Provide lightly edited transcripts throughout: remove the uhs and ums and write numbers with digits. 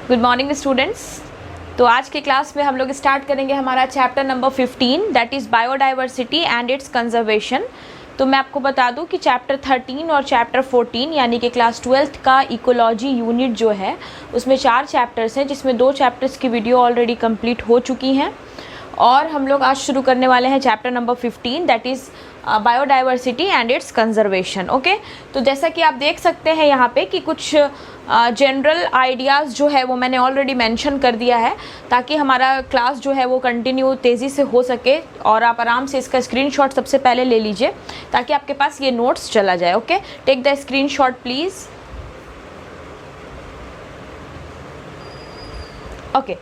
Good morning students. तो आज के क्लास में हम लोग स्टार्ट करेंगे हमारा chapter number 15 that is biodiversity and it's conservation. तो मैं आपको बता दूं कि चैप्टर 13 और चैप्टर 14 यानी कि क्लास 12th का इकोलॉजी यूनिट जो है उसमें 4 चैप्टर्स हैं, जिसमें 2 चैप्टर्स की वीडियो ऑलरेडी कंप्लीट हो चुकी हैं और हम लोग आज शुरू करने वाले हैं chapter number 15 that is biodiversity and it's conservation. Okay, तो जैसा कि आप देख सकते हैं यहाँ पे कि कुछ जनरल आइडियाज़ जो है वो मैंने ऑलरेडी मेंशन कर दिया है ताकि हमारा क्लास जो है वो कंटिन्यू तेज़ी से हो सके और आप आराम से इसका स्क्रीनशॉट सबसे पहले ले लीजिए ताकि आपके पास ये नोट्स चला जाए। Okay, take the screenshot please. Okay,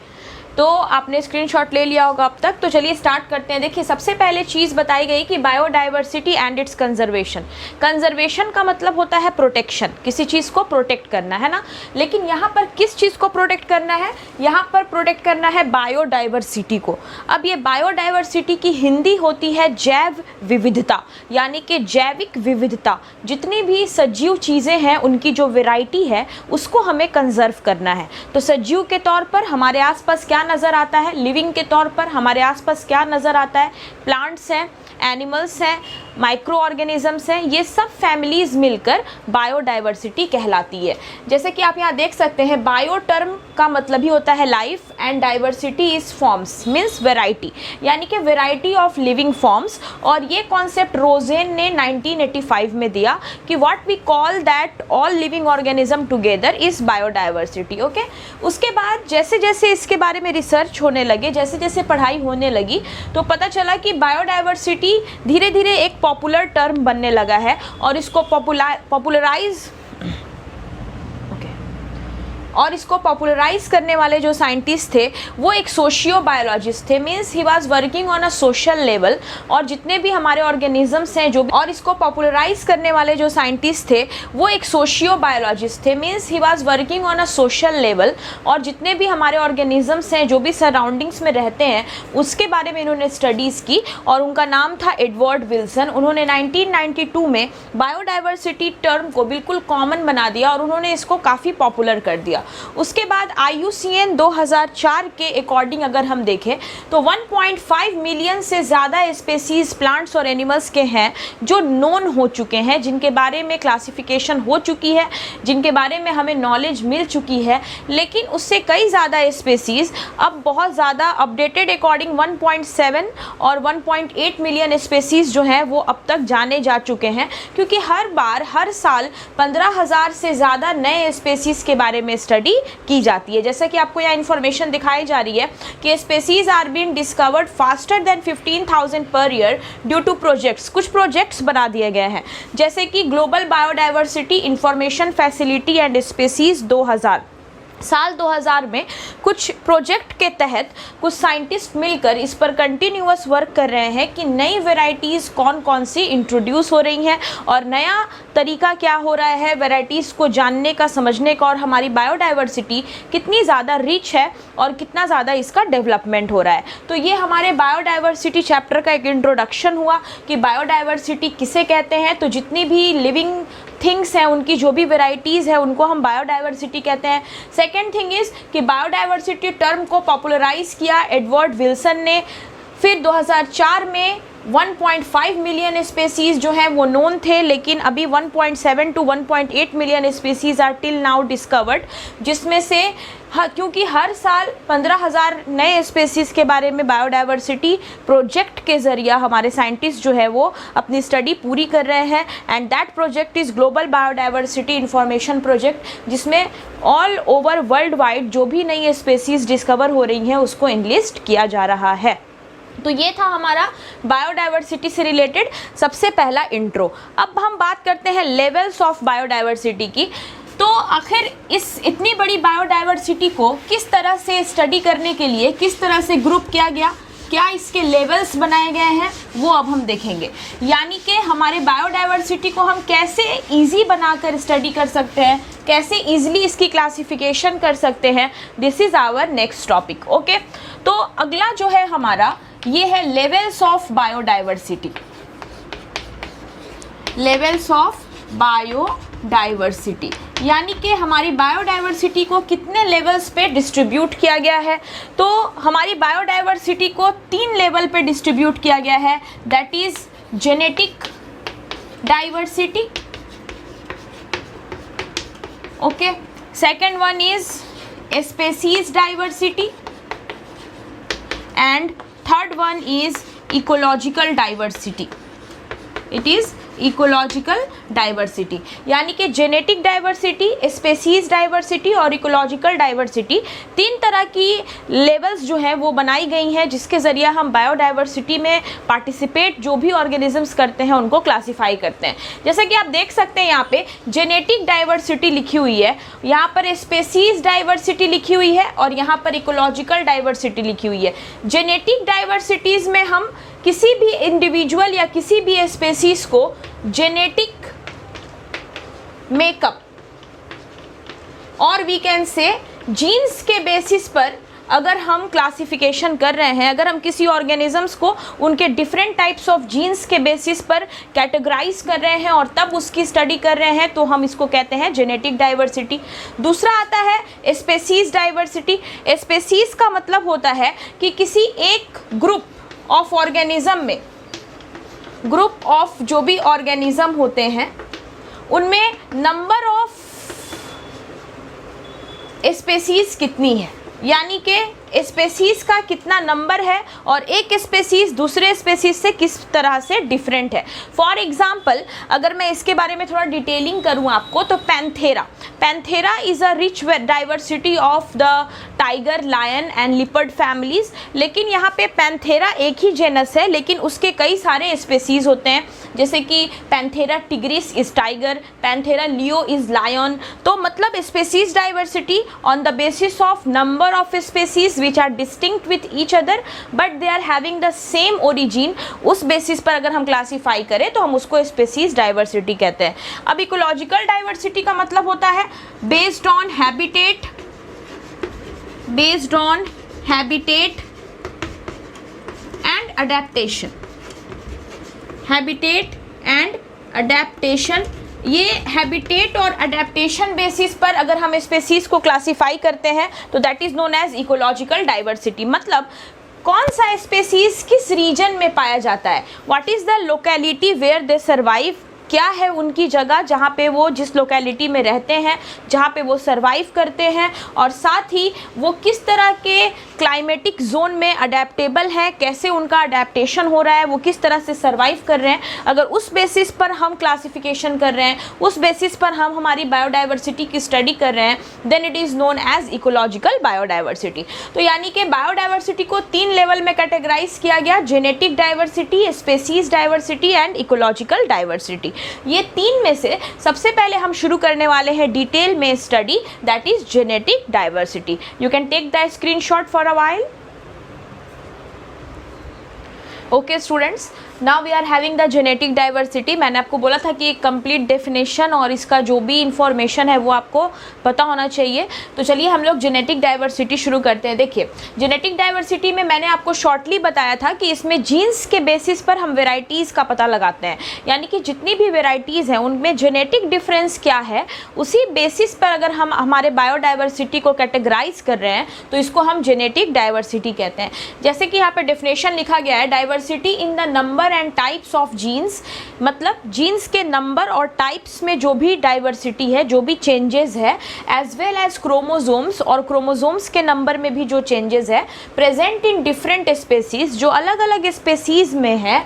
तो आपने स्क्रीनशॉट ले लिया होगा अब तक। तो चलिए स्टार्ट करते हैं। देखिए, सबसे पहले चीज़ बताई गई कि biodiversity and it's conservation. Conservation का मतलब होता है प्रोटेक्शन, किसी चीज़ को प्रोटेक्ट करना है ना। लेकिन यहाँ पर किस चीज़ को प्रोटेक्ट करना है? यहाँ पर प्रोटेक्ट करना है बायोडाइवर्सिटी को। अब ये बायोडाइवर्सिटी की हिंदी होती है जैव विविधता, यानी कि जैविक विविधता। जितनी भी सजीव चीज़ें हैं उनकी जो वैरायटी है उसको हमें कंजर्व करना है। तो सजीव के तौर पर हमारे आसपास क्या नज़र आता है? लिविंग के तौर पर हमारे आसपास क्या नज़र आता है? प्लांट्स हैं, एनिमल्स हैं, माइक्रो ऑर्गेनिजम्स हैं, ये सब फैमिलीज़ मिलकर बायोडाइवर्सिटी कहलाती है। जैसे कि आप यहाँ देख सकते हैं, बायो टर्म का मतलब ही होता है life and diversity is forms means variety, यानी कि वेराइटी ऑफ लिविंग फॉर्म्स। और ये कॉन्सेप्ट रोजेन ने 1985 में दिया कि what we call that all living organism together is biodiversity. Okay, उसके बाद जैसे जैसे इसके बारे में रिसर्च होने लगे, जैसे जैसे पढ़ाई होने लगी, तो पता चला कि बायोडाइवर्सिटी धीरे धीरे एक पॉपुलर टर्म बनने लगा है और इसको पॉपुलराइज करने वाले जो साइंटिस्ट थे वो एक सोशियो बायोलॉजिस्ट थे, means he was working on a social level. और जितने भी हमारे ऑर्गेनिजम्स हैं जो भी, और इसको पॉपुलराइज करने वाले जो साइंटिस्ट थे वो एक सोशियो बायोलॉजिस्ट थे, means he was working on a social level. और जितने भी हमारे ऑर्गेनिजम्स हैं जो भी सराउंडिंग्स में रहते हैं उसके बारे में इन्होंने स्टडीज़ की और उनका नाम था एडवर्ड विल्सन। उन्होंने 1992 में बायोडाइवर्सिटी टर्म को बिल्कुल कॉमन बना दिया और उन्होंने इसको काफ़ी पॉपुलर कर दिया। उसके बाद IUCN 2004 के अकॉर्डिंग अगर हम देखें तो 1.5 मिलियन से ज़्यादा स्पेसीज प्लांट्स और एनिमल्स के हैं जो नोन हो चुके हैं, जिनके बारे में क्लासिफिकेशन हो चुकी है, जिनके बारे में हमें नॉलेज मिल चुकी है। लेकिन उससे कई ज़्यादा स्पेसीज अब बहुत ज़्यादा अपडेटेड अकॉर्डिंग 1.7 और 1.8 मिलियन स्पेसीज जो हैं वो अब तक जाने जा चुके हैं, क्योंकि हर साल 15,000 से ज़्यादा नए स्पेसीज के बारे में स्टडी की जाती है। जैसा कि आपको यहाँ इन्फॉर्मेशन दिखाई जा रही है कि species are been discovered faster than 15,000 per year due to projects. कुछ प्रोजेक्ट्स बना दिए गए हैं जैसे कि global biodiversity information facility and species 2000। साल 2000 में कुछ प्रोजेक्ट के तहत कुछ साइंटिस्ट मिलकर इस पर कंटिन्यूअस वर्क कर रहे हैं कि नई वैरायटीज़ कौन कौन सी इंट्रोड्यूस हो रही हैं और नया तरीका क्या हो रहा है वैरायटीज़ को जानने का, समझने का, और हमारी बायोडाइवर्सिटी कितनी ज़्यादा रिच है और कितना ज़्यादा इसका डेवलपमेंट हो रहा है। तो ये हमारे बायोडाइवर्सिटी चैप्टर का एक इंट्रोडक्शन हुआ कि बायोडाइवर्सिटी किसे कहते हैं। तो जितनी भी लिविंग थिंग्स हैं उनकी जो भी वैरायटीज़ है उनको हम बायोडाइवर्सिटी कहते हैं। सेकेंड थिंग इज़ कि बायोडाइवर्सिटी टर्म को पॉपुलराइज किया एडवर्ड विल्सन ने। फिर 2004 में 1.5 मिलियन स्पेसीज जो हैं वो नोन थे, लेकिन अभी 1.7 to 1.8 million species are till now discovered, जिसमें से क्योंकि हर साल 15,000 नए स्पेसीज के बारे में बायोडाइवर्सिटी प्रोजेक्ट के ज़रिए हमारे साइंटिस्ट जो है वो अपनी स्टडी पूरी कर रहे हैं। And that project is global biodiversity information project, जिसमें ऑल ओवर वर्ल्ड वाइड जो भी नई स्पेसीज डिस्कवर हो रही हैं उसको इनलिस्ट किया जा रहा है। तो ये था हमारा बायोडाइवर्सिटी से रिलेटेड सबसे पहला इंट्रो। अब हम बात करते हैं लेवल्स ऑफ बायोडाइवर्सिटी की। तो आखिर इस इतनी बड़ी बायोडाइवर्सिटी को किस तरह से स्टडी करने के लिए किस तरह से ग्रुप किया गया, क्या इसके लेवल्स बनाए गए हैं, वो अब हम देखेंगे। यानी कि हमारे बायोडाइवर्सिटी को हम कैसे इजी बनाकर स्टडी कर सकते हैं, कैसे इजीली इसकी क्लासिफिकेशन कर सकते हैं, this is our next topic. Okay, तो अगला जो है हमारा ये है levels of biodiversity. Levels of biodiversity biodiversity, यानी कि हमारी बायोडाइवर्सिटी को कितने लेवल्स पे डिस्ट्रीब्यूट किया गया है। तो हमारी बायोडाइवर्सिटी को 3 लेवल पे डिस्ट्रीब्यूट किया गया है, that is genetic diversity, okay, second one is species diversity and third one is ecological diversity. It is ecological diversity, यानी कि जेनेटिक डाइवर्सिटी, स्पेसीज डाइवर्सिटी और इकोलॉजिकल डाइवर्सिटी 3 तरह की लेवल्स जो है वो बनाई गई हैं, जिसके ज़रिए हम बायोडाइवर्सिटी में पार्टिसिपेट जो भी ऑर्गेनिजम्स करते हैं उनको क्लासीफाई करते हैं। जैसे कि आप देख सकते हैं यहाँ पे जेनेटिक डाइवर्सिटी लिखी हुई है, यहाँ पर स्पेसीज डाइवर्सिटी लिखी हुई है और यहाँ पर इकोलॉजिकल डाइवर्सिटी लिखी हुई है। जेनेटिक डाइवर्सिटीज़ में हम किसी भी इंडिविजुअल या किसी भी स्पेसीज को जेनेटिक मेकअप और वी कैन से जीन्स के बेसिस पर अगर हम क्लासिफिकेशन कर रहे हैं, अगर हम किसी ऑर्गेनिजम्स को उनके डिफरेंट टाइप्स ऑफ जीन्स के बेसिस पर कैटेगराइज कर रहे हैं और तब उसकी स्टडी कर रहे हैं, तो हम इसको कहते हैं जेनेटिक डाइवर्सिटी। दूसरा आता है स्पेसीज डाइवर्सिटी। स्पेसीज का मतलब होता है कि किसी एक ग्रुप ऑफ ऑर्गेनिज्म में, ग्रुप ऑफ जो भी ऑर्गेनिज्म होते हैं उनमें नंबर ऑफ स्पेसीज कितनी है, यानी कि स्पेसीज का कितना नंबर है और एक स्पेसीज दूसरे स्पेसीज से किस तरह से डिफरेंट है। फॉर एग्जांपल अगर मैं इसके बारे में थोड़ा डिटेलिंग करूं आपको, तो Panthera is a rich diversity of the tiger, lion and leopard families. लेकिन यहाँ पे पैंथेरा एक ही जेनस है, लेकिन उसके कई सारे स्पेसीज होते हैं, जैसे कि Panthera tigris is tiger, Panthera leo is lion. तो मतलब species diversity on the basis of number of species which are distinct with each other but they are having the same origin, उस basis पर अगर हम classify करें तो हम उसको स्पेसीज डाइवर्सिटी कहते हैं। अब इकोलॉजिकल डाइवर्सिटी का मतलब होता है based on habitat and adaptation. Habitat and adaptation, ये हैबिटेट और अडेप्टेशन बेसिस पर अगर हम स्पेसीज को क्लासीफाई करते हैं तो that is known as ecological diversity. मतलब कौन सा स्पेसीज किस रीजन में पाया जाता है, what is the locality where they survive, क्या है उनकी जगह जहाँ पे वो जिस लोकेलिटी में रहते हैं, जहाँ पे वो सरवाइव करते हैं, और साथ ही वो किस तरह के क्लाइमेटिक जोन में अडेप्टेबल है, कैसे उनका अडेप्टेशन हो रहा है, वो किस तरह से सरवाइव कर रहे हैं। अगर उस बेसिस पर हम क्लासिफिकेशन कर रहे हैं, उस बेसिस पर हम हमारी बायोडाइवर्सिटी की स्टडी कर रहे हैं, then it is known as ecological biodiversity. तो यानी कि बायोडाइवर्सिटी को 3 लेवल में कैटेगराइज किया गया, genetic diversity, species diversity and ecological diversity. ये 3 में से सबसे पहले हम शुरू करने वाले हैं डिटेल में study, that is genetic diversity. You can take the screenshot for a while. Okay students, now we are having the genetic diversity. मैंने आपको बोला था कि एक कंप्लीट डेफिनेशन और इसका जो भी इंफॉर्मेशन है वो आपको पता होना चाहिए। तो चलिए हम लोग जेनेटिक डाइवर्सिटी शुरू करते हैं। देखिए, जेनेटिक डाइवर्सिटी में मैंने आपको शॉर्टली बताया था कि इसमें जीन्स के बेसिस पर हम वेराइटीज़ का पता लगाते हैं, यानी कि जितनी भी वेराइटीज़ हैं उनमें जेनेटिक डिफरेंस क्या है, उसी बेसिस पर अगर हम हमारे बायोडाइवर्सिटी को कैटेगराइज कर रहे हैं तो इसको हम जेनेटिक डाइवर्सिटी कहते हैं। जैसे कि यहाँ पे डेफिनेशन लिखा गया है, diversity in the number and types of genes, मतलब जीन्स के नंबर और टाइप्स में जो भी डाइवर्सिटी है, जो भी चेंजेस है, एज वेल एज क्रोमोसोम्स, और क्रोमोसोम्स के नंबर में भी जो चेंजेस है प्रेजेंट इन डिफरेंट स्पेसीज, जो अलग अलग स्पेसीज में है,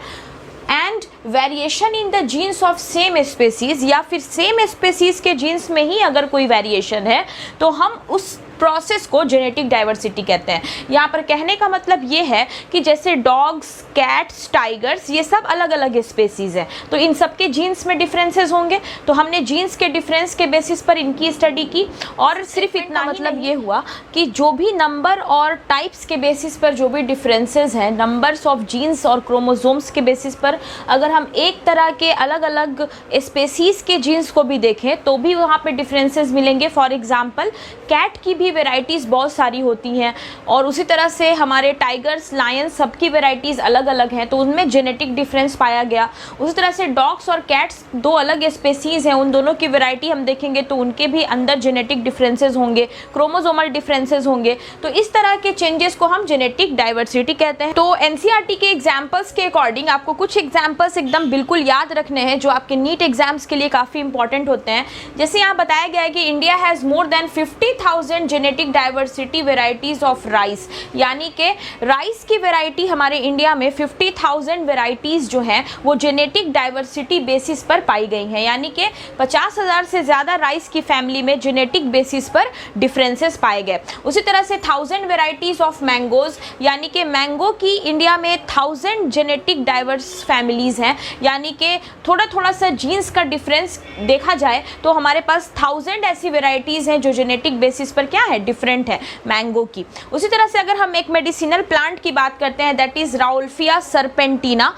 and variation in the jeans of same species, या फिर सेम स्पेसीज के जीन्स में ही अगर कोई वेरिएशन है तो हम उस प्रोसेस को जेनेटिक डाइवर्सिटी कहते हैं। यहाँ पर कहने का मतलब ये है कि जैसे डॉग्स, कैट्स, टाइगर्स, ये सब अलग अलग स्पेसीज हैं, तो इन सब के जीन्स में डिफरेंसेस होंगे, तो हमने जीन्स के डिफरेंस के बेसिस पर इनकी स्टडी की। और सिर्फ इतना मतलब ये हुआ कि जो भी नंबर और टाइप्स के बेसिस पर जो भी डिफरेंसेस हैं, नंबर्स ऑफ जीन्स और क्रोमोसोम्स के बेसिस पर अगर हम एक तरह के अलग अलग स्पेसीज़ के जीन्स को भी देखें तो भी वहाँ पे डिफरेंसेस मिलेंगे। फॉर एग्जांपल कैट की भी वेराइटीज़ बहुत सारी होती हैं और उसी तरह से हमारे टाइगर्स, लायंस, सबकी वेराइटीज़ अलग अलग हैं, तो उनमें जेनेटिक डिफरेंस पाया गया। उसी तरह से डॉग्स और कैट्स दो अलग स्पेसीज़ हैं, उन दोनों की वेराइटी हम देखेंगे तो उनके भी अंदर जेनेटिक डिफरेंसेस होंगे, क्रोमोसोमल डिफरेंसेस होंगे। तो इस तरह के चेंजेस को हम जेनेटिक डाइवर्सिटी कहते हैं। तो एनसीईआरटी के एग्जाम्पल्स के अकॉर्डिंग आपको कुछ एग्जाम्पल्स एकदम बिल्कुल याद रखने हैं जो आपके नीट एग्जाम्स के लिए काफ़ी इंपॉर्टेंट होते हैं। जैसे यहाँ बताया गया है कि India has more than 50,000 genetic diversity varieties of rice, यानी कि राइस की वेराइटी हमारे इंडिया में 50,000 वेराइटीज़ जो हैं वो जेनेटिक डाइवर्सिटी बेसिस पर पाई गई हैं, यानी कि 50,000 से ज़्यादा राइस की फैमिली में जेनेटिक बेसिस पर डिफरेंसेस पाए गए। उसी तरह से 1000 वेराइटीज़ ऑफ मैंगोज़, यानी कि मैंगो की इंडिया में 1000 जेनेटिक डाइवर्स फैमिलीज़ हैं, यानी कि थोड़ा थोड़ा सा जीन्स का डिफरेंस देखा जाए तो हमारे पास 1000 ऐसी वेराइटीज़ हैं जो जेनेटिक बेसिस पर क्या है, डिफरेंट है मैंगो की। उसी तरह से अगर हम एक मेडिसिनल प्लांट की बात करते हैं दैट इज़ राउल्फिया सरपेंटिना,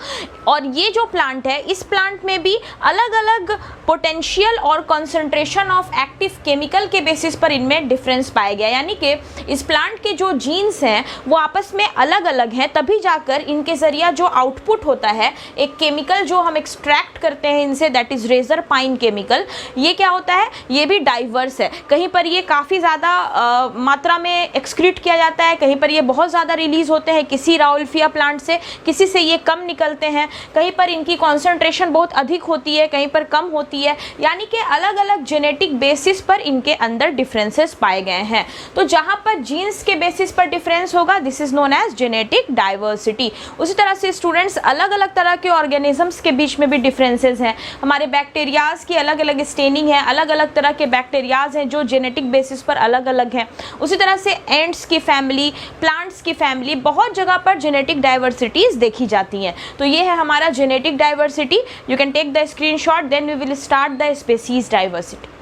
और ये जो प्लांट है इस प्लांट में भी अलग अलग पोटेंशियल और कॉन्सेंट्रेशन ऑफ एक्टिव केमिकल के बेसिस पर इनमें डिफरेंस पाया गया, यानी कि इस प्लांट के जो जीन्स हैं वो आपस में अलग अलग हैं, तभी जाकर इनके ज़रिया जो आउटपुट होता है एक केमिकल जो हम एक्सट्रैक्ट करते हैं इनसे that is reserpine chemical, ये क्या होता है, ये भी डाइवर्स है। कहीं पर ये काफ़ी ज़्यादा मात्रा में एक्सक्रीट किया जाता है, कहीं पर ये बहुत ज़्यादा रिलीज़ होते हैं किसी राउल्फिया प्लांट से, किसी से ये कम निकलते हैं, कहीं पर इनकी कॉन्सेंट्रेशन बहुत अधिक होती है, कहीं पर कम होती है, यानी कि अलग अलग जेनेटिक बेसिस पर इनके अंदर डिफरेंसेस पाए गए हैं। तो जहाँ पर जीन्स के बेसिस पर डिफरेंस होगा this is known as genetic diversity. उसी तरह से स्टूडेंट्स अलग अलग तरह के ऑर्गेनिजम्स के बीच में भी डिफरेंसेस हैं। हमारे बैक्टीरियाज की अलग अलग स्टेनिंग है, अलग अलग तरह के बैक्टीरियाज हैं जो जेनेटिक बेसिस पर अलग अलग हैं। उसी तरह से एंट्स की फैमिली, प्लांट्स की फैमिली, बहुत जगह पर जेनेटिक डाइवर्सिटीज़ देखी जाती हैं। तो ये है हमारा genetic diversity. You can take the screenshot then we will start the species diversity.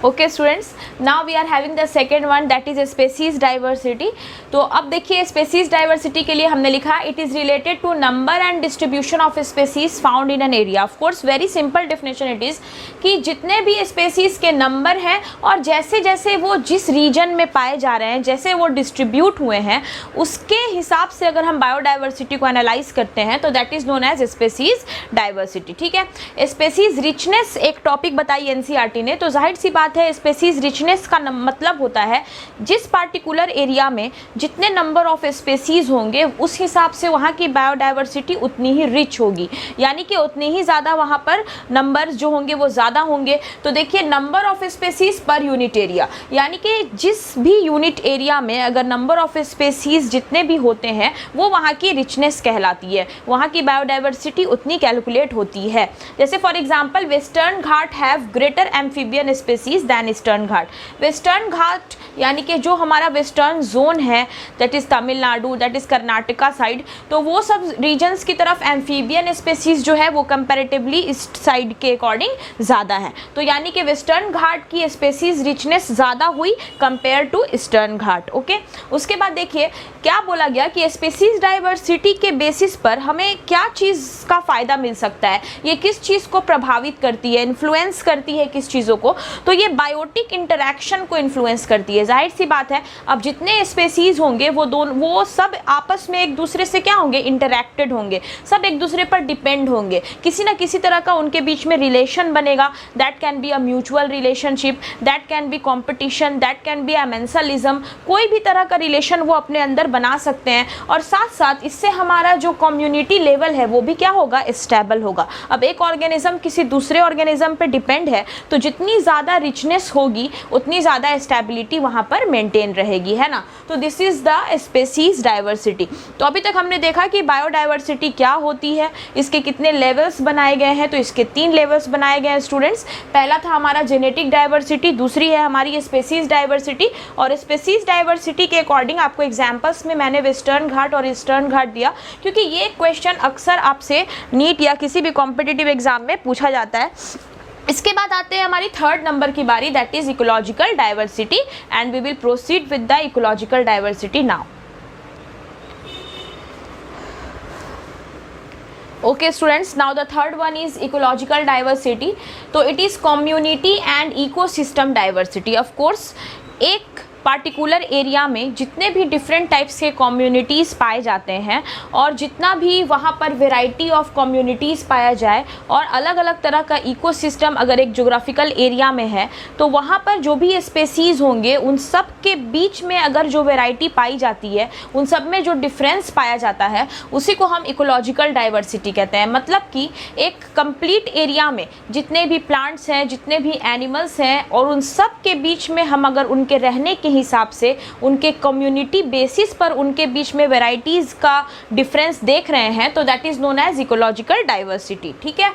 Okay students, now we are having the second one that is species diversity. तो अब देखिए स्पेसीज डाइवर्सिटी के लिए हमने लिखा it is related to number and distribution of species found in an area. Of course very simple definition it is कि जितने भी स्पेसीज के नंबर हैं और जैसे जैसे वो जिस रीजन में पाए जा रहे हैं, जैसे वो डिस्ट्रीब्यूट हुए हैं, उसके हिसाब से अगर हम बायोडाइवर्सिटी को एनालाइज करते हैं तो that is known as species diversity. ठीक है, स्पेसीज रिचनेस एक टॉपिक बताई एनसीईआरटी ने, तो जाहिर सी बात है स्पेसीज रिचनेस का मतलब होता है जिस पार्टिकुलर एरिया में जितने नंबर ऑफ स्पेसीज होंगे उस हिसाब से वहाँ की बायोडाइवर्सिटी उतनी ही रिच होगी, यानी कि उतनी ही ज़्यादा वहाँ पर नंबर्स जो होंगे वो ज़्यादा होंगे। तो देखिए number of species per unit area, यानी कि जिस भी यूनिट एरिया में अगर नंबर ऑफ स्पेसीज जितने भी होते हैं वो वहाँ की रिचनेस कहलाती है, वहाँ की बायोडाइवर्सिटी उतनी कैलकुलेट होती है। जैसे for example western Ghat have greater amphibian species then eastern Ghat. Western घाट यानी कि जो हमारा वेस्टर्न जोन है that is Tamil Nadu, that is Karnataka side, तो वो सब रीजन्स की तरफ एम्फीबियन स्पेसीज जो है वो कंपैरेटिवली ईस्ट साइड के अकॉर्डिंग ज़्यादा है। तो यानी कि वेस्टर्न घाट की स्पेसीज रिचनेस ज़्यादा हुई कंपेयर टू ईस्टर्न घाट। ओके, उसके बाद देखिए क्या बोला गया कि स्पेसीज डाइवर्सिटी के बेसिस पर हमें क्या चीज़ का फ़ायदा मिल सकता है, ये किस चीज़ को प्रभावित करती है, इन्फ्लुएंस करती है किस चीज़ों को, तो ये बायोटिक इंटरैक्शन को इन्फ्लुएंस करती है। जाहिर सी बात है अब जितने स्पेसीज होंगे वो सब आपस में एक दूसरे से क्या होंगे, इंटरैक्टेड होंगे, सब एक दूसरे पर डिपेंड होंगे, किसी ना किसी तरह का उनके बीच में रिलेशन बनेगा। That can be a mutual relationship, that can be competition, that can be amensalism, कोई भी तरह का रिलेशन वो अपने अंदर बना सकते हैं और साथ साथ इससे हमारा जो कम्युनिटी लेवल है वो भी क्या होगा, स्टेबल होगा। अब एक ऑर्गेनिज्म किसी दूसरे ऑर्गेनिज्म पे डिपेंड है तो जितनी ज़्यादा रिचनेस होगी उतनी ज़्यादा स्टेबिलिटी वहाँ पर मेंटेन रहेगी, है ना। तो this is the species diversity. तो अभी तक हमने देखा कि बायोडाइवर्सिटी क्या होती है, इसके कितने लेवल्स बनाए गए हैं, तो इसके 3 लेवल्स बनाए गए हैं स्टूडेंट्स। पहला था हमारा जेनेटिक डाइवर्सिटी, दूसरी है हमारी स्पेसीज डाइवर्सिटी। और स्पेसीज डाइवर्सिटी के अकॉर्डिंग आपको एग्जाम्पल्स में मैंने वेस्टर्न घाट और ईस्टर्न घाट दिया क्योंकि ये क्वेश्चन अक्सर आपसे नीट या किसी भी कॉम्पिटिटिव एग्जाम में पूछा जाता है। इसके बाद आते हैं हमारी थर्ड नंबर की बारी, that is ecological diversity, and we will proceed with the ecological diversity now. Okay students, now the third one is ecological diversity. तो it is community and ecosystem diversity. Of course, एक particular area में जितने भी different types के communities पाए जाते हैं और जितना भी वहाँ पर वेराइटी ऑफ कम्युनिटीज़ पाया जाए और अलग अलग तरह का इकोसिस्टम अगर एक जोग्राफिकल एरिया में है तो वहाँ पर जो भी स्पेसीज़ होंगे उन सब के बीच में अगर जो वेराइटी पाई जाती है, उन सब में जो डिफरेंस पाया जाता है, उसी को हम इकोलॉजिकल डाइवर्सिटी कहते हैं। मतलब कि एक कंप्लीट एरिया में जितने भी प्लांट्स हैं, जितने भी एनिमल्स हैं और उन सब के बीच में हम अगर उनके रहने के हिसाब से उनके कम्युनिटी बेसिस पर उनके बीच में वैरायटीज़ का डिफरेंस देख रहे हैं तो that is known as ecological diversity. ठीक है,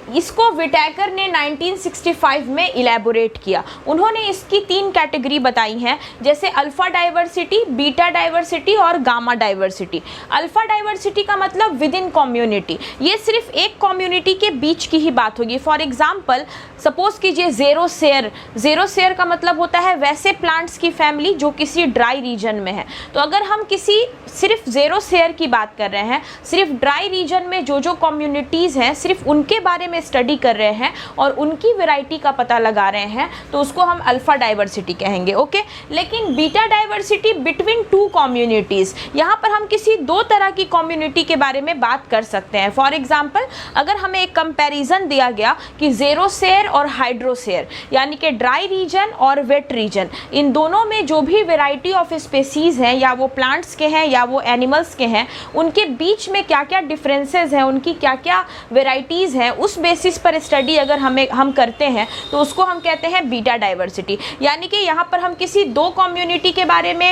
इसको विटैकर ने 1965 में इलेबोरेट किया। उन्होंने इसकी 3 कैटेगरी बताई हैं, जैसे अल्फ़ा डाइवर्सिटी, बीटा डाइवर्सिटी और गामा डाइवर्सिटी। अल्फ़ा डाइवर्सिटी का मतलब विद इन कम्युनिटी, ये सिर्फ एक कम्युनिटी के बीच की ही बात होगी। फॉर एग्जांपल सपोज कीजिए ज़ेरो सेयर। ज़ेरो सेयर का मतलब होता है वैसे प्लांट्स की फैमिली जो किसी ड्राई रीजन में है। तो अगर हम किसी सिर्फ ज़ेरो सेयर की बात कर रहे हैं, सिर्फ ड्राई रीजन में जो कम्युनिटीज़ हैं सिर्फ उनके बारे में स्टडी कर रहे हैं और उनकी वैरायटी का पता लगा रहे हैं, तो उसको हम अल्फा डाइवर्सिटी कहेंगे। ओके, लेकिन बीटा डाइवर्सिटी बिटवीन 2 कम्युनिटीज़, यहाँ पर हम किसी 2 तरह की कम्युनिटी के बारे में बात कर सकते हैं। फॉर एग्जांपल अगर हमें एक कंपैरिजन दिया गया कि ज़ेरो सेयर और हाइड्रोसेयर, यानी कि ड्राई रीजन और वेट रीजन, इन दोनों में जो भी वैरायटी ऑफ स्पेसीज़ हैं, या वो प्लांट्स के हैं या वो एनिमल्स के हैं, उनके बीच में क्या क्या डिफरेंसेस हैं, उनकी क्या क्या वैरायटीज़ हैं, उस बेसिस पर स्टडी अगर हम करते हैं तो उसको हम कहते हैं बीटा डाइवर्सिटी। यानी कि यहाँ पर हम किसी 2 कम्युनिटी के बारे में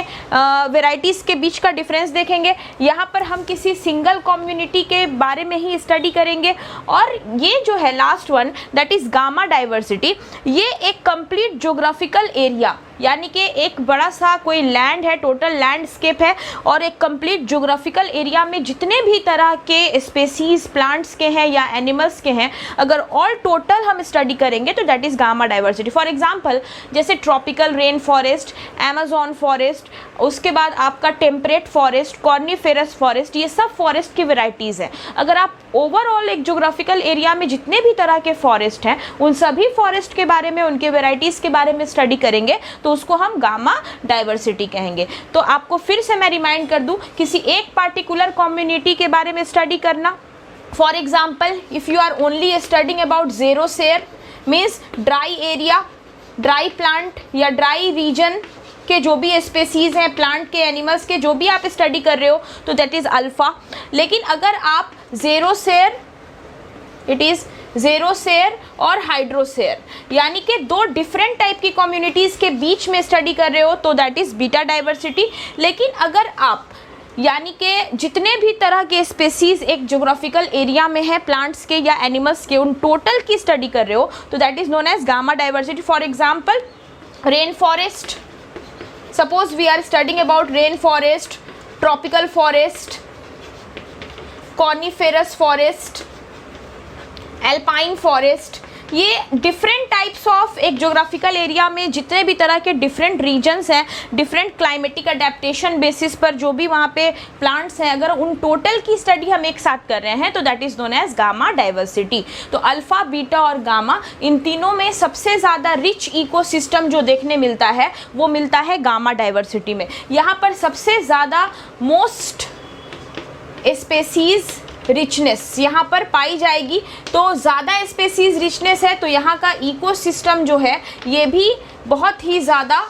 वैरायटीज़ के बीच का डिफरेंस देखेंगे, यहाँ पर हम किसी सिंगल कम्युनिटी के बारे में ही स्टडी करेंगे। और ये जो है last one, that is gamma diversity, ये एक कंप्लीट ज्योग्राफिकल एरिया, यानी कि एक बड़ा सा कोई लैंड है, टोटल लैंडस्केप है, और एक कंप्लीट ज्योग्राफिकल एरिया में जितने भी तरह के स्पेसीज प्लांट्स के हैं या एनिमल्स के हैं, अगर ऑल टोटल हम स्टडी करेंगे तो that is gamma diversity. For example जैसे tropical rain forest, Amazon forest, उसके बाद आपका टेम्परेट फॉरेस्ट, कॉर्निफेरस फॉरेस्ट, ये सब फॉरेस्ट की वेराइटीज़ हैं। अगर आप ओवरऑल एक ज्योग्राफिकल एरिया में जितने भी तरह के फॉरेस्ट हैं उन सभी फॉरेस्ट के बारे में, उनके वेराइटीज़ के बारे में स्टडी करेंगे तो उसको हम गामा डाइवर्सिटी कहेंगे। तो आपको फिर से मैं रिमाइंड कर दूं, किसी एक पार्टिकुलर कम्युनिटी के बारे में स्टडी करना। For example if you are only studying about xerosere means dry area, dry plant या ड्राई रीजन के जो भी स्पेसीज़ हैं, प्लांट के, एनिमल्स के, जो भी आप स्टडी कर रहे हो तो दैट इज़ अल्फ़ा। लेकिन अगर आप xerosere, it is xerosere और हाइड्रोसेयर, यानी कि 2 डिफरेंट टाइप की कम्युनिटीज़ के बीच में स्टडी कर रहे हो तो दैट इज़ बीटा डाइवर्सिटी। लेकिन अगर आप यानी कि जितने भी तरह के स्पेसीज़ एक ज्योग्राफिकल एरिया में है, प्लांट्स के या एनिमल्स के, उन टोटल की स्टडी कर रहे हो तो that is known as gamma diversity. For example rain forest, suppose we are studying about rain forest, tropical forest, coniferous forest, alpine forest, ये डिफरेंट टाइप्स ऑफ एक ज्योग्राफिकल एरिया में जितने भी तरह के डिफरेंट रीजन्स हैं, डिफरेंट क्लाइमेटिक अडेप्टेशन बेसिस पर जो भी वहाँ पे प्लांट्स हैं, अगर उन टोटल की स्टडी हम एक साथ कर रहे हैं तो that is known as gamma diversity. तो अल्फ़ा, बीटा और गामा, इन तीनों में सबसे ज़्यादा रिच इकोसिस्टम जो देखने मिलता है वो मिलता है गामा डाइवर्सिटी में। यहाँ पर सबसे ज़्यादा मोस्ट स्पेसीज़ रिचनेस यहाँ पर पाई जाएगी। तो ज़्यादा स्पेसीज रिचनेस है तो यहाँ का इकोसिस्टम जो है ये भी बहुत ही ज़्यादा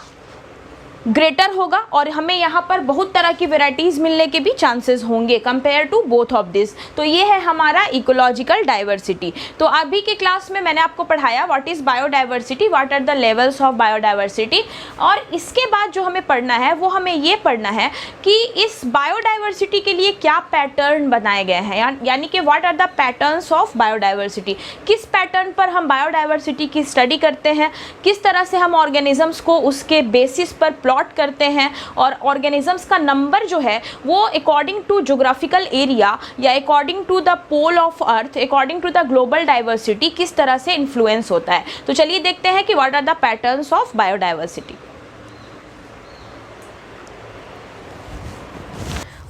ग्रेटर होगा और हमें यहाँ पर बहुत तरह की वेराइटीज़ मिलने के भी चांसेस होंगे compare to both of this. तो ये है हमारा इकोलॉजिकल डाइवर्सिटी। तो अभी के क्लास में मैंने आपको पढ़ाया what is biodiversity, what are the levels of biodiversity. और इसके बाद जो हमें पढ़ना है वो हमें ये पढ़ना है कि इस बायोडाइवर्सिटी के लिए क्या पैटर्न बनाए गए हैं, यानी कि what are the patterns of biodiversity. किस पैटर्न पर हम बायोडाइवर्सिटी की स्टडी करते हैं, किस तरह से हम ऑर्गेनिजम्स को उसके बेसिस पर प्लॉट करते हैं और ऑर्गेनिजम्स का नंबर जो है वो अकॉर्डिंग टू ज्योग्राफिकल एरिया या according to the pole of earth, according to the global diversity किस तरह से इन्फ्लुएंस होता है। तो चलिए देखते हैं कि what are the patterns of biodiversity.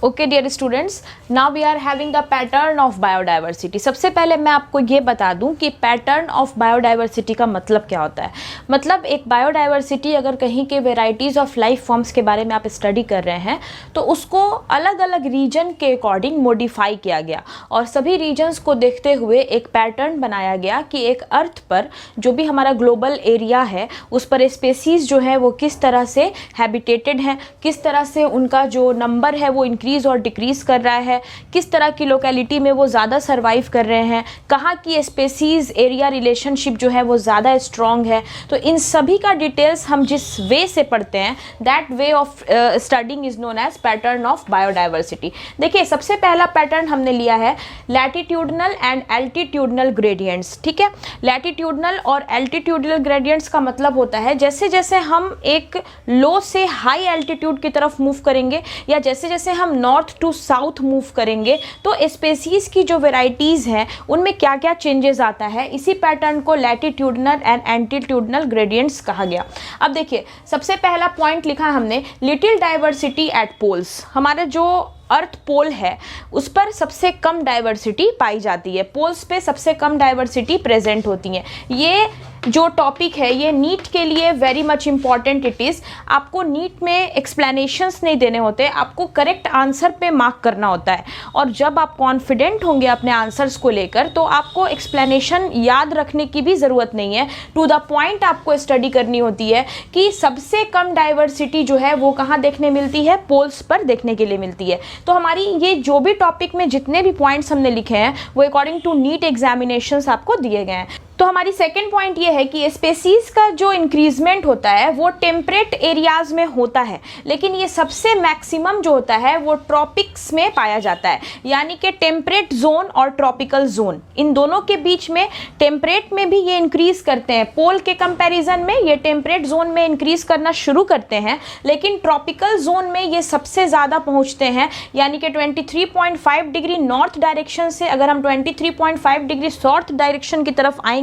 Okay dear students, now we are having the pattern of biodiversity. सबसे पहले मैं आपको ये बता दूं कि पैटर्न ऑफ बायोडाइवर्सिटी का मतलब क्या होता है। मतलब एक बायोडाइवर्सिटी अगर कहीं के वेराइटीज़ ऑफ लाइफ फॉर्म्स के बारे में आप स्टडी कर रहे हैं तो उसको अलग अलग रीजन के अकॉर्डिंग मॉडिफाई किया गया और सभी रीजन्स को देखते हुए एक पैटर्न बनाया गया कि एक अर्थ पर जो भी हमारा ग्लोबल एरिया है उस पर स्पेसीज़ जो है वो किस तरह से हैबिटेटेड हैं, किस तरह से उनका जो नंबर है वो इंक्रीज और डिक्रीज कर रहा है, किस तरह की लोकेलिटी में वो ज़्यादा सर्वाइव कर रहे हैं, कहाँ की स्पेसीज एरिया रिलेशनशिप जो है वो ज़्यादा स्ट्रॉन्ग है। तो इन सभी का डिटेल्स हम जिस वे से पढ़ते हैं that way of studying is known as pattern of biodiversity. देखिए सबसे पहला पैटर्न हमने लिया है लैटिट्यूडनल एंड एल्टीट्यूडनल ग्रेडियंट्स। ठीक है, लैटिट्यूडनल और एल्टीट्यूडनल ग्रेडियंट्स का मतलब होता है जैसे जैसे हम एक लो से हाई एल्टीट्यूड की तरफ मूव करेंगे या जैसे जैसे हम नॉर्थ टू साउथ मूव करेंगे तो स्पेसीज की जो वेराइटीज़ हैं उनमें क्या क्या चेंजेस आता है, इसी पैटर्न को लैटिट्यूडनल एंड एल्टीट्यूडनल ग्रेडियंट्स कहा गया। अब देखिए सबसे पहला पॉइंट लिखा हमने लिटिल डाइवर्सिटी एट पोल्स। हमारा जो अर्थ पोल है उस पर सबसे कम डाइवर्सिटी पाई जाती है, पोल्स पे सबसे कम डाइवर्सिटी प्रेजेंट होती है। ये जो टॉपिक है ये नीट के लिए very much important it is. आपको नीट में एक्सप्लेनेशंस नहीं देने होते, आपको करेक्ट आंसर पे मार्क करना होता है और जब आप कॉन्फिडेंट होंगे अपने आंसर्स को लेकर तो आपको एक्सप्लेनेशन याद रखने की भी ज़रूरत नहीं है। टू द पॉइंट आपको स्टडी करनी होती है कि सबसे कम डाइवर्सिटी जो है वो कहाँ देखने मिलती है, पोल्स पर देखने के लिए मिलती है। तो हमारी ये जो भी टॉपिक में जितने भी पॉइंट्स हमने लिखे हैं वो अकॉर्डिंग टू नीट एग्जामिनेशंस आपको दिए गए हैं। तो हमारी सेकेंड पॉइंट ये है कि स्पेसीज का जो इंक्रीजमेंट होता है वो टेम्परेट एरियाज में होता है, लेकिन ये सबसे मैक्सिमम जो होता है वो ट्रॉपिक्स में पाया जाता है, यानी कि टेम्परेट जोन और ट्रॉपिकल जोन इन दोनों के बीच में टेम्परेट में भी ये इंक्रीज करते हैं। पोल के कंपैरिजन में ये टेम्परेट जोन में इंक्रीज करना शुरू करते हैं, लेकिन ट्रॉपिकल जोन में ये सबसे ज़्यादा पहुँचते हैं, यानी कि 23.5 डिग्री नॉर्थ डायरेक्शन से अगर हम 23.5 डिग्री साउथ डायरेक्शन की तरफ आएंगे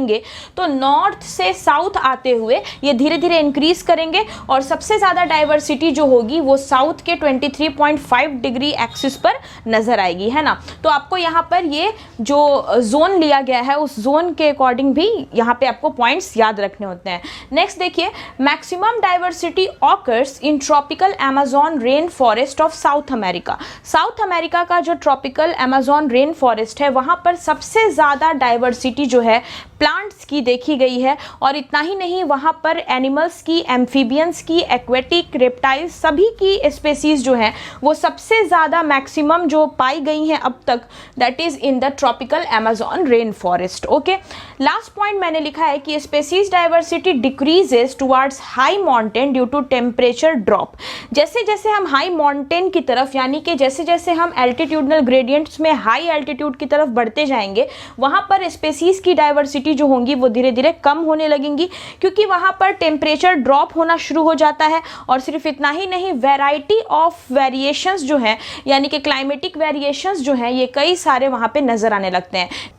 तो नॉर्थ से साउथ आते हुए ये धीरे धीरे इंक्रीज करेंगे और सबसे ज्यादा डाइवर्सिटी जो होगी वो साउथ के 23.5 डिग्री एक्सिस पर नजर आएगी, है ना। तो आपको यहाँ पर ये जो जोन लिया गया है उस जोन के अकॉर्डिंग भी यहाँ पे आपको पॉइंट्स याद रखने होते हैं। नेक्स्ट देखिए, maximum diversity occurs in tropical Amazon rain forest of south America. South America का जो ट्रॉपिकल अमेज़न रेन फॉरेस्ट है वहाँ पर सबसे ज़्यादा डाइवर्सिटी जो है प्लांट्स की देखी गई है। और इतना ही नहीं, वहाँ पर एनिमल्स की, एम्फीबियंस की, एक्वेटिक, रेप्टाइल्स सभी की स्पेसीज जो हैं वो सबसे ज़्यादा मैक्सिमम जो पाई गई हैं अब तक, that is in the tropical Amazon rain forest. Okay, last point मैंने लिखा है कि species diversity decreases towards high mountain due to temperature drop. जैसे जैसे हम हाई माउंटेन की तरफ, यानी कि जैसे जैसे हम एल्टीट्यूडनल ग्रेडियंट्स में हाई एल्टीट्यूड की तरफ बढ़ते जाएंगे वहाँ पर स्पेसीज की डाइवर्सिटी जो होंगी वो धीरे धीरे कम होने लगेंगी, क्योंकि वहाँ पर टेम्परेचर ड्रॉप होना शुरू हो जाता है। और सिर्फ इतना ही नहीं, वैरायटी ऑफ वेरिएशंस जो हैं, यानी कि क्लाइमेटिक वेरिएशंस जो हैं, ये कई सारे वहाँ पे नज़र आने लगते हैं।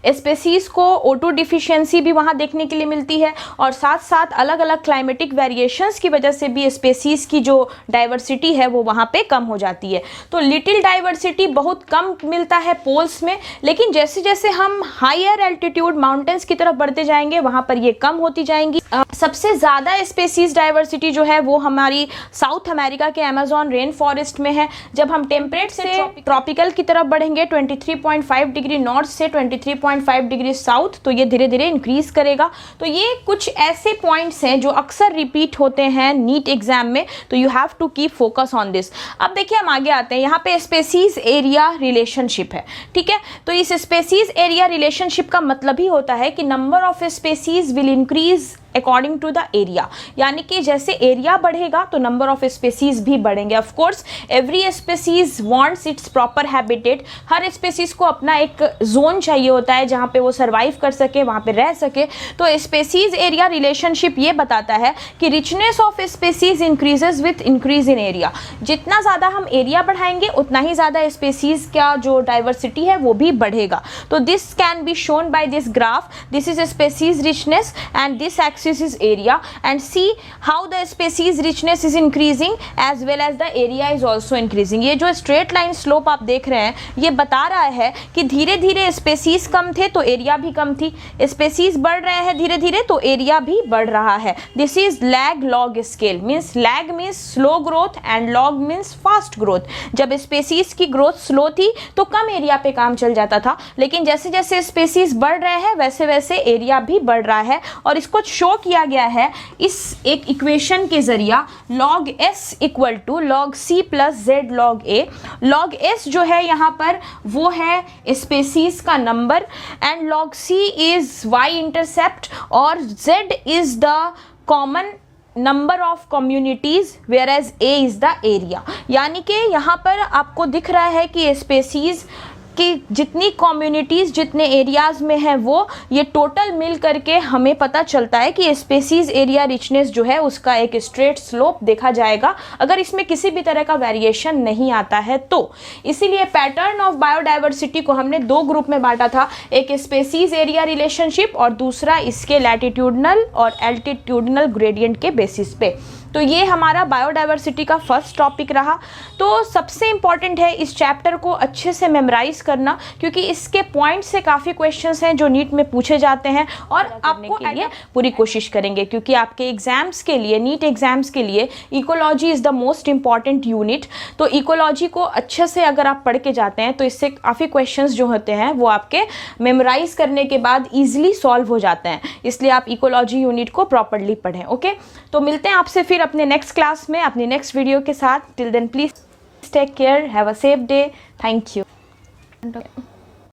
स्पेसीज को O2 डिफिशियंसी भी वहाँ देखने के लिए मिलती है और साथ साथ अलग अलग क्लाइमेटिक वेरिएशंस की वजह से भी स्पेसीज की जो डाइवर्सिटी है वो वहाँ पे कम हो जाती है। तो लिटिल डाइवर्सिटी बहुत कम मिलता है पोल्स में, लेकिन जैसे जैसे हम हायर एल्टीट्यूड माउंटेन्स की तरफ बढ़ते जाएंगे वहाँ पर ये कम होती जाएंगी। सबसे ज़्यादा स्पेसीज डाइवर्सिटी जो है वो हमारी साउथ अमेरिका के अमेज़न रेन फॉरेस्ट में है। जब हम टेम्परेट से ट्रॉपिकल की तरफ बढ़ेंगे 23.5 डिग्री नॉर्थ से 23.5 डिग्री साउथ, तो ये धीरे धीरे इंक्रीज करेगा। तो ये कुछ ऐसे पॉइंट्स हैं जो अक्सर रिपीट होते हैं नीट एग्जाम में, तो you have to keep focus on this. अब देखिए हम आगे आते हैं, यहाँ पे स्पेसीज एरिया रिलेशनशिप है, ठीक है। तो इस स्पेसीज एरिया रिलेशनशिप का मतलब ही होता है कि number of species will increase according to the area, यानी कि जैसे एरिया बढ़ेगा तो नंबर ऑफ स्पेसीज भी बढ़ेंगे। Of course every species wants it's proper habitat, her species को अपना एक जोन चाहिए होता है जहाँ पे वो सर्वाइव कर सके, वहाँ पे रह सके। तो स्पेसीज एरिया रिलेशनशिप ये बताता है कि richness of species increases with increase in area, जितना ज़्यादा हम एरिया बढ़ाएंगे उतना ही ज़्यादा स्पेसीज का जो डाइवर्सिटी है वो भी बढ़ेगा। तो this can be shown by this graph, this is species richness and this axis is area, and see how the species richness is increasing as well as the area is also increasing. ये जो straight line slope आप देख रहे हैं ये बता रहा है कि धीरे धीरे स्पेसीज कम थे तो एरिया भी कम थी, स्पेसीज बढ़ रहे हैं धीरे धीरे तो एरिया भी बढ़ रहा है। This is lag log scale, means lag means slow growth and log means fast growth. जब स्पेसीज की ग्रोथ स्लो थी तो कम एरिया पे काम चल जाता था, लेकिन जैसे जैसे स्पेसीज बढ़ रहे हैं वैसे वैसे एरिया भी बढ़ रहा है। और इसको शो किया गया है इस एक इक्वेशन के जरिया, log s equal to log c plus z log a। log s जो है यहाँ पर वो है स्पेसीज का number and log c is y intercept और z is the common number of communities whereas A is the area. यानी कि यहाँ पर आपको दिख रहा है कि स्पेसीज कि जितनी कम्युनिटीज़ जितने एरियाज़ में है वो ये टोटल मिल करके हमें पता चलता है कि स्पेसीज एरिया रिचनेस जो है उसका एक स्ट्रेट स्लोप देखा जाएगा अगर इसमें किसी भी तरह का वेरिएशन नहीं आता है तो। इसीलिए पैटर्न ऑफ बायोडाइवर्सिटी को हमने दो ग्रुप में बांटा था, एक स्पेसीज एरिया रिलेशनशिप और दूसरा इसके लैटिट्यूडनल और एल्टीट्यूडनल ग्रेडियंट के बेसिस पे। तो ये हमारा बायोडाइवर्सिटी का फर्स्ट टॉपिक रहा। तो सबसे इम्पॉर्टेंट है इस चैप्टर को अच्छे से मेमोराइज करना, क्योंकि इसके पॉइंट से काफ़ी क्वेश्चंस हैं जो नीट में पूछे जाते हैं और आपको के लिए पूरी कोशिश करेंगे, क्योंकि आपके एग्जाम्स के लिए, नीट एग्जाम्स के लिए ecology is the most important unit. तो इकोलॉजी को अच्छे से अगर आप पढ़ के जाते हैं तो इससे काफ़ी क्वेश्चंस जो होते हैं वो आपके मेमोराइज करने के बाद ईजिली सॉल्व हो जाते हैं, इसलिए आप इकोलॉजी यूनिट को प्रॉपरली पढ़ें। ओके, तो मिलते हैं आपसे फिर अपने नेक्स्ट क्लास में अपनी नेक्स्ट वीडियो के साथ। Till then please take care, have a safe day, thank you.